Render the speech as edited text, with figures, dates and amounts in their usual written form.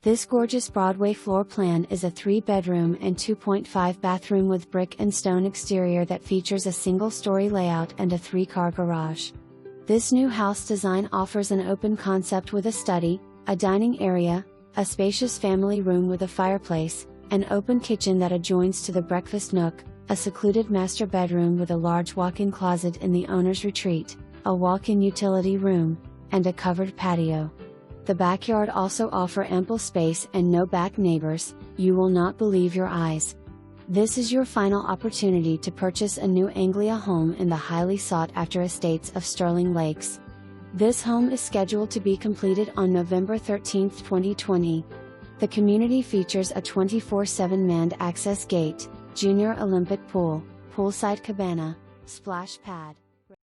This gorgeous Broadway floor plan is a 3-bedroom and 2.5 bathroom with brick and stone exterior that features a single-story layout and a 3-car garage. This new house design offers an open concept with a study, a dining area, a spacious family room with a fireplace, an open kitchen that adjoins to the breakfast nook, a secluded master bedroom with a large walk-in closet in the owner's retreat, a walk-in utility room, and a covered patio. The backyard also offers ample space and no back neighbors. You will not believe your eyes. This is your final opportunity to purchase a new Anglia home in the highly sought-after estates of Sterling Lakes. This home is scheduled to be completed on November 13, 2020. The community features a 24/7 manned access gate, junior Olympic pool, poolside cabana, splash pad,